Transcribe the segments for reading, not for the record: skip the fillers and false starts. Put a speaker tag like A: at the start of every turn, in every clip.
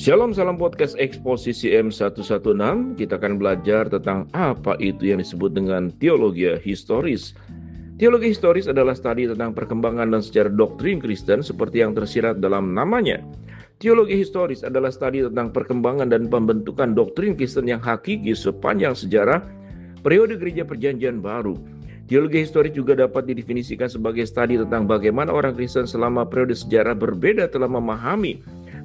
A: Shalom, salam podcast Eksposisi M116. Kita akan belajar tentang apa itu yang disebut dengan teologi historis. Teologi historis adalah studi tentang perkembangan dan sejarah doktrin Kristen seperti yang tersirat dalam namanya. Teologi historis adalah studi tentang perkembangan dan pembentukan doktrin Kristen yang hakiki sepanjang sejarah periode gereja perjanjian baru. Teologi historis juga dapat didefinisikan sebagai studi tentang bagaimana orang Kristen selama periode sejarah berbeda telah memahami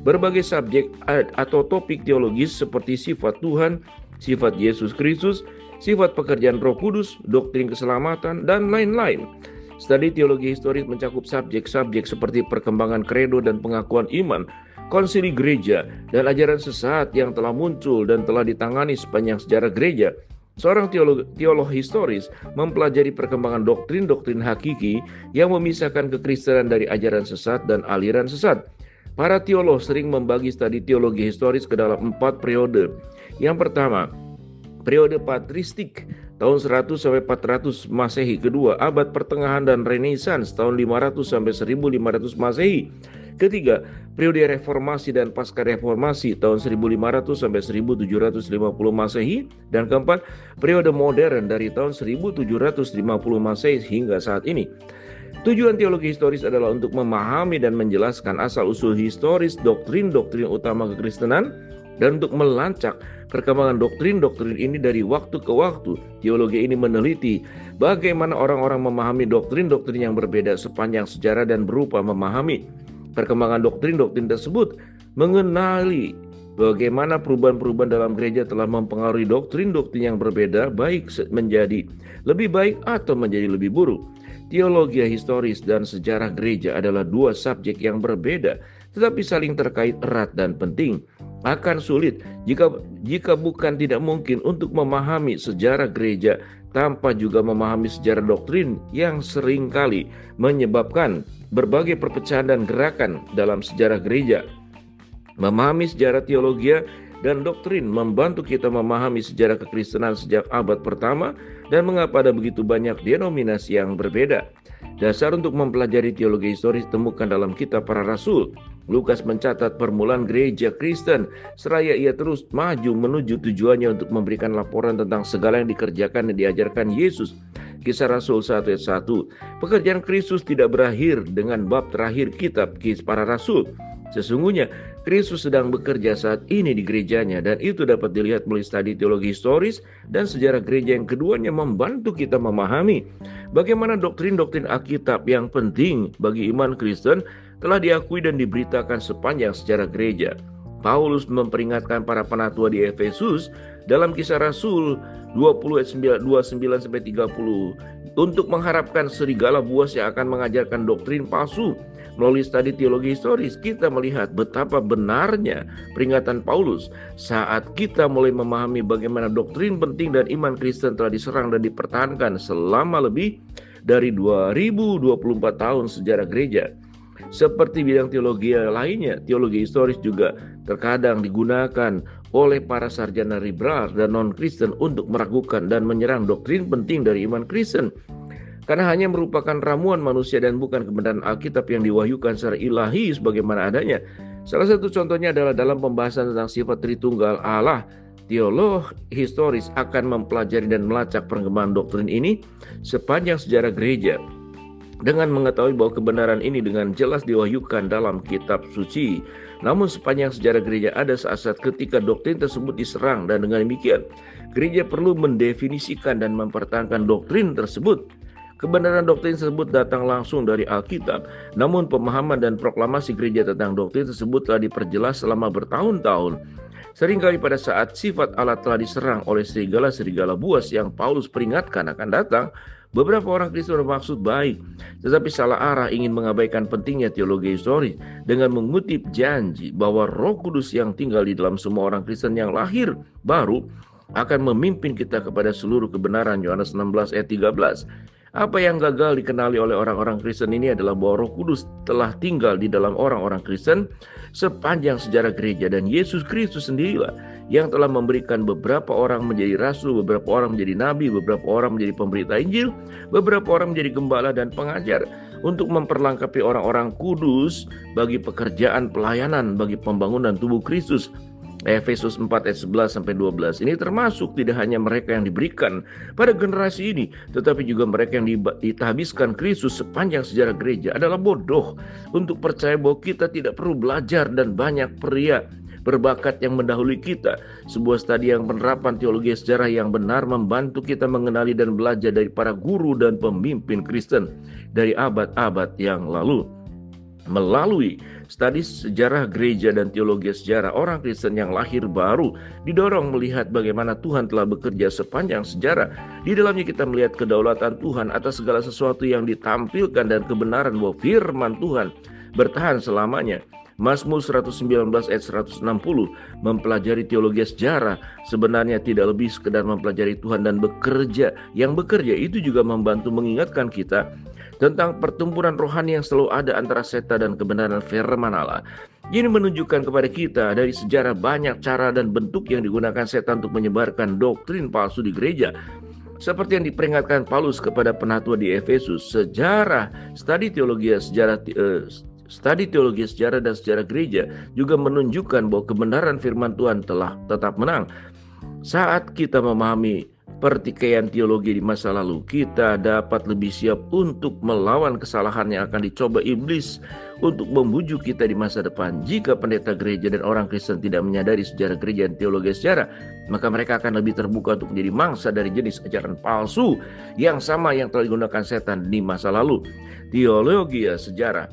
A: berbagai subjek atau topik teologis seperti sifat Tuhan, sifat Yesus Kristus, sifat pekerjaan Roh Kudus, doktrin keselamatan, dan lain-lain. Studi teologi historis mencakup subjek-subjek seperti perkembangan kredo dan pengakuan iman, konsili gereja, dan ajaran sesat yang telah muncul dan telah ditangani sepanjang sejarah gereja. Seorang teolog historis mempelajari perkembangan doktrin-doktrin hakiki yang memisahkan kekristenan dari ajaran sesat dan aliran sesat. Para teolog sering membagi studi teologi historis ke dalam 4 periode. Yang pertama, periode patristik tahun 100 sampai 400 Masehi. Kedua, abad pertengahan dan Renaissance tahun 500 sampai 1500 Masehi. Ketiga, periode reformasi dan pasca reformasi tahun 1500 sampai 1750 Masehi. Dan keempat, periode modern dari tahun 1750 Masehi hingga saat ini. Tujuan teologi historis adalah untuk memahami dan menjelaskan asal-usul historis doktrin-doktrin utama kekristenan dan untuk melacak perkembangan doktrin-doktrin ini dari waktu ke waktu. Teologi ini meneliti bagaimana orang-orang memahami doktrin-doktrin yang berbeda sepanjang sejarah dan berupa memahami perkembangan doktrin-doktrin tersebut, mengenali bagaimana perubahan-perubahan dalam gereja telah mempengaruhi doktrin-doktrin yang berbeda, baik menjadi lebih baik atau menjadi lebih buruk. Teologi historis dan sejarah gereja adalah 2 subjek yang berbeda, tetapi saling terkait erat dan penting. Akan sulit jika bukan tidak mungkin untuk memahami sejarah gereja tanpa juga memahami sejarah doktrin yang seringkali menyebabkan berbagai perpecahan dan gerakan dalam sejarah gereja. Memahami sejarah teologi dan doktrin membantu kita memahami sejarah kekristenan sejak abad pertama dan mengapa ada begitu banyak denominasi yang berbeda. Dasar untuk mempelajari teologi historis ditemukan dalam kitab Para Rasul. Lukas mencatat permulaan gereja Kristen seraya ia terus maju menuju tujuannya untuk memberikan laporan tentang segala yang dikerjakan dan diajarkan Yesus. Kisah Rasul 1 ayat 1. Pekerjaan Kristus tidak berakhir dengan bab terakhir kitab Kisah Para Rasul. Sesungguhnya Kristus sedang bekerja saat ini di gerejanya, dan itu dapat dilihat melalui studi teologi historis dan sejarah gereja yang keduanya membantu kita memahami bagaimana doktrin-doktrin Alkitab yang penting bagi iman Kristen telah diakui dan diberitakan sepanjang sejarah gereja. Paulus memperingatkan para penatua di Efesus dalam Kisah Rasul 20 ayat 29 sampai 30 untuk mengharapkan serigala buas yang akan mengajarkan doktrin palsu. Melalui studi teologi historis, kita melihat betapa benarnya peringatan Paulus saat kita mulai memahami bagaimana doktrin penting dan iman Kristen telah diserang dan dipertahankan selama lebih dari 2024 tahun sejarah gereja. Seperti bidang teologi lainnya, teologi historis juga terkadang digunakan oleh para sarjana liberal dan non-Kristen untuk meragukan dan menyerang doktrin penting dari iman Kristen, karena hanya merupakan ramuan manusia dan bukan kebenaran Alkitab yang diwahyukan secara ilahi sebagaimana adanya. Salah satu contohnya adalah dalam pembahasan tentang sifat Tritunggal Allah. Teolog historis akan mempelajari dan melacak perkembangan doktrin ini sepanjang sejarah gereja, dengan mengetahui bahwa kebenaran ini dengan jelas diwahyukan dalam kitab suci. Namun sepanjang sejarah gereja ada saat-saat ketika doktrin tersebut diserang, dan dengan demikian gereja perlu mendefinisikan dan mempertahankan doktrin tersebut. Kebenaran doktrin tersebut datang langsung dari Alkitab, namun pemahaman dan proklamasi gereja tentang doktrin tersebut telah diperjelas selama bertahun-tahun. Seringkali pada saat sifat Allah telah diserang oleh serigala-serigala buas yang Paulus peringatkan akan datang, beberapa orang Kristen bermaksud baik, tetapi salah arah ingin mengabaikan pentingnya teologi historis dengan mengutip janji bahwa Roh Kudus yang tinggal di dalam semua orang Kristen yang lahir baru akan memimpin kita kepada seluruh kebenaran. Yohanes 16 ayat 13. Apa yang gagal dikenali oleh orang-orang Kristen ini adalah bahwa Roh Kudus telah tinggal di dalam orang-orang Kristen sepanjang sejarah gereja, dan Yesus Kristus sendirilah yang telah memberikan beberapa orang menjadi rasul, beberapa orang menjadi nabi, beberapa orang menjadi pemberita Injil, beberapa orang menjadi gembala dan pengajar. untuk memperlengkapi orang-orang kudus bagi pekerjaan pelayanan bagi pembangunan tubuh Kristus. Efesus 4 ayat 11-12. Ini termasuk tidak hanya mereka yang diberikan pada generasi ini, tetapi juga mereka yang dihabiskan Kristus sepanjang sejarah gereja. Adalah bodoh untuk percaya bahwa kita tidak perlu belajar dan banyak pria berbakat yang mendahului kita. Sebuah studi yang penerapan teologi sejarah yang benar membantu kita mengenali dan belajar dari para guru dan pemimpin Kristen dari abad-abad yang lalu. Melalui studi sejarah gereja dan teologi sejarah, orang Kristen yang lahir baru didorong melihat bagaimana Tuhan telah bekerja sepanjang sejarah. Di dalamnya kita melihat kedaulatan Tuhan atas segala sesuatu yang ditampilkan dan kebenaran bahwa firman Tuhan bertahan selamanya. Mazmur 119 ayat 160, mempelajari teologi sejarah sebenarnya tidak lebih sekedar mempelajari Tuhan dan bekerja. Yang bekerja itu juga membantu mengingatkan kita tentang pertempuran rohani yang selalu ada antara setan dan kebenaran firman Allah. Ini menunjukkan kepada kita dari sejarah banyak cara dan bentuk yang digunakan setan untuk menyebarkan doktrin palsu di gereja. Seperti yang diperingatkan Paulus kepada penatua di Efesus, studi teologi sejarah dan sejarah gereja juga menunjukkan bahwa kebenaran firman Tuhan telah tetap menang. Saat kita memahami pertikaian teologi di masa lalu, kita dapat lebih siap untuk melawan kesalahan yang akan dicoba iblis untuk membujuk kita di masa depan. Jika pendeta gereja dan orang Kristen tidak menyadari sejarah gereja dan teologi sejarah, maka mereka akan lebih terbuka untuk menjadi mangsa dari jenis ajaran palsu yang sama yang telah digunakan setan di masa lalu. Teologi sejarah,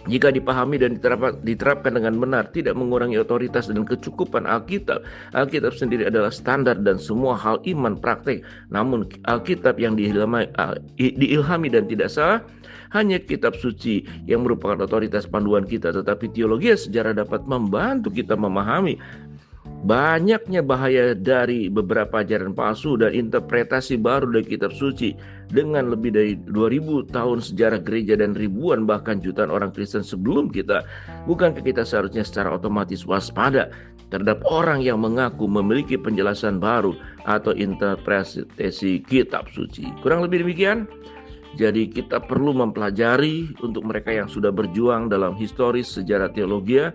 A: jika dipahami dan diterapkan dengan benar, tidak mengurangi otoritas dan kecukupan Alkitab. Alkitab sendiri adalah standar dan semua hal iman praktek. Namun Alkitab yang diilhami dan tidak salah hanya kitab suci yang merupakan otoritas panduan kita. Tetapi teologi sejarah dapat membantu kita memahami banyaknya bahaya dari beberapa ajaran palsu dan interpretasi baru dari kitab suci. Dengan lebih dari 2000 tahun sejarah gereja dan ribuan bahkan jutaan orang Kristen sebelum kita, bukankah kita seharusnya secara otomatis waspada terhadap orang yang mengaku memiliki penjelasan baru atau interpretasi kitab suci? Kurang lebih demikian. Jadi kita perlu mempelajari untuk mereka yang sudah berjuang dalam historis sejarah teologi,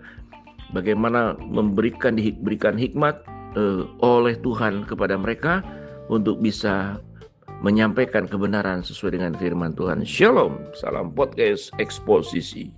A: bagaimana diberikan hikmat oleh Tuhan kepada mereka untuk bisa menyampaikan kebenaran sesuai dengan firman Tuhan. Shalom, salam podcast eksposisi.